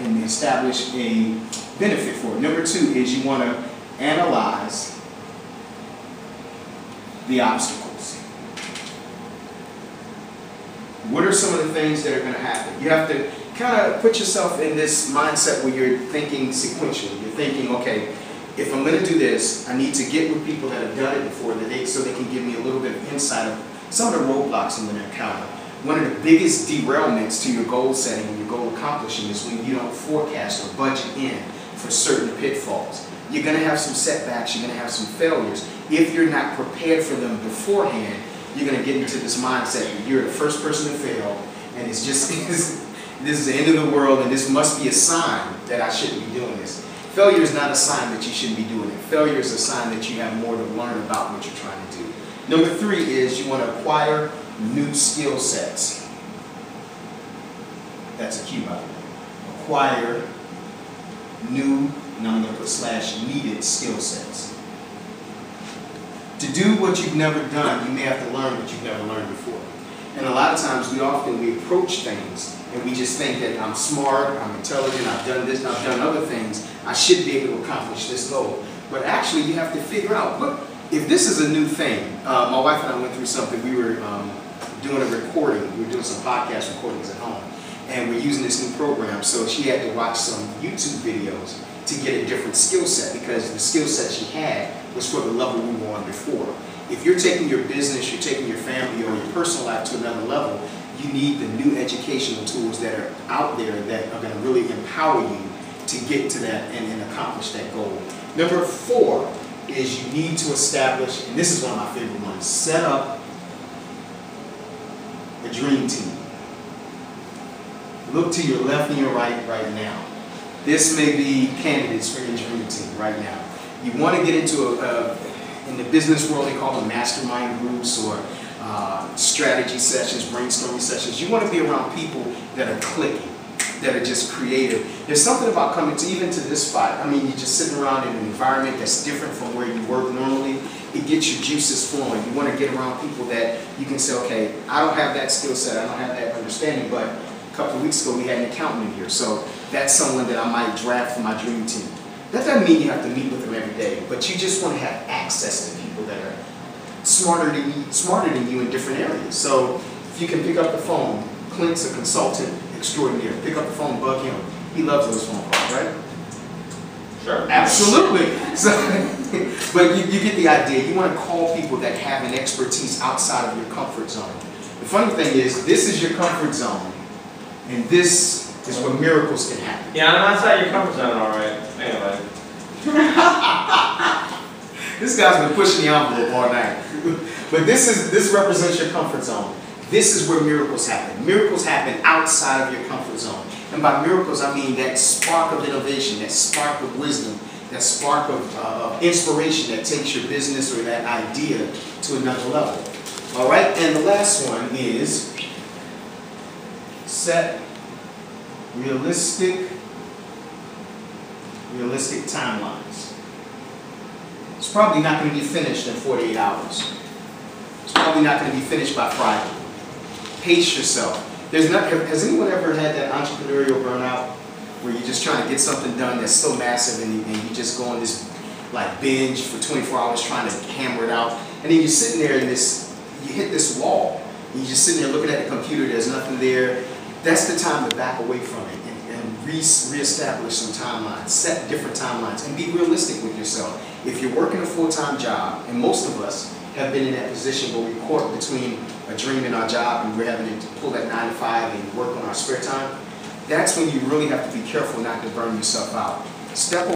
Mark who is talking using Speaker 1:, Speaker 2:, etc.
Speaker 1: and establish a benefit for it. Number two is you want to analyze the obstacles. What are some of the things that are going to happen? You have to kind of put yourself in this mindset where you're thinking sequentially. You're thinking, okay, if I'm going to do this, I need to get with people that have done it before so they can give me a little bit of insight of some of the roadblocks I'm going to encounter. One of the biggest derailments to your goal setting and your goal accomplishing is when you don't forecast or budget in for certain pitfalls. You're going to have some setbacks, you're going to have some failures. If you're not prepared for them beforehand, you're going to get into this mindset that you're the first person to fail, and it's just, this is the end of the world, and this must be a sign that I shouldn't be doing this. Failure is not a sign that you shouldn't be doing it. Failure is a sign that you have more to learn about what you're trying to do. Number three is you want to acquire new skill sets. That's a key, by the way. Acquire new, and I'm going to put / needed skill sets. To do what you've never done, you may have to learn what you've never learned before. And a lot of times we approach things and we just think that I'm smart, I'm intelligent, I've done this, I've done other things, I should be able to accomplish this goal. But actually you have to figure out, what if this is a new thing. My wife and I went through something. We were doing a recording. We were doing some podcast recordings at home. And we're using this new program. So she had to watch some YouTube videos to get a different skill set, because the skill set she had was for the level we were on before. If you're taking your business, you're taking your family or your personal life to another level, you need the new educational tools that are out there that are going to really empower you to get to that and accomplish that goal. Number four is you need to establish, and this is one of my favorite ones, set up a dream team. Look to your left and your right now. This may be candidates for your dream team right now. You want to get into in the business world, they call them mastermind groups or strategy sessions, brainstorming sessions. You want to be around people that are clicking, that are just creative. There's something about coming to even to this spot. I mean, you're just sitting around in an environment that's different from where you work normally. It gets your juices flowing. You want to get around people that you can say, okay, I don't have that skill set, I don't have that understanding, but a couple of weeks ago we had an accountant in here, so that's someone that I might draft for my dream team. That doesn't mean you have to meet with them every day, but you just want to have access to people that are smarter than you in different areas. So if you can pick up the phone, Clint's a consultant extraordinaire. Pick up the phone, bug him. He loves those phone calls, right?
Speaker 2: Sure.
Speaker 1: Absolutely. So, but you get the idea. You want to call people that have an expertise outside of your comfort zone. The funny thing is, this is your comfort zone, and this is where miracles can happen.
Speaker 2: Yeah, I'm outside your comfort zone, all right. Anyway.
Speaker 1: This guy's been pushing the envelope all night. But this represents your comfort zone. This is where miracles happen. Miracles happen outside of your comfort zone. And by miracles, I mean that spark of innovation, that spark of wisdom, that spark of inspiration that takes your business or that idea to another level. All right, and the last one is set realistic timelines. It's probably not going to be finished in 48 hours. It's probably not going to be finished by Friday. Pace yourself. Has anyone ever had that entrepreneurial burnout where you're just trying to get something done that's so massive and you just go on this like binge for 24 hours trying to hammer it out, and then you're sitting there and you hit this wall, and you're just sitting there looking at the computer, there's nothing there. That's the time to back away from it and reestablish some timelines, set different timelines, and be realistic with yourself. If you're working a full-time job, and most of us have been in that position where we're caught between a dream and our job and we're having to pull that 9 to 5 and work on our spare time, that's when you really have to be careful not to burn yourself out. Step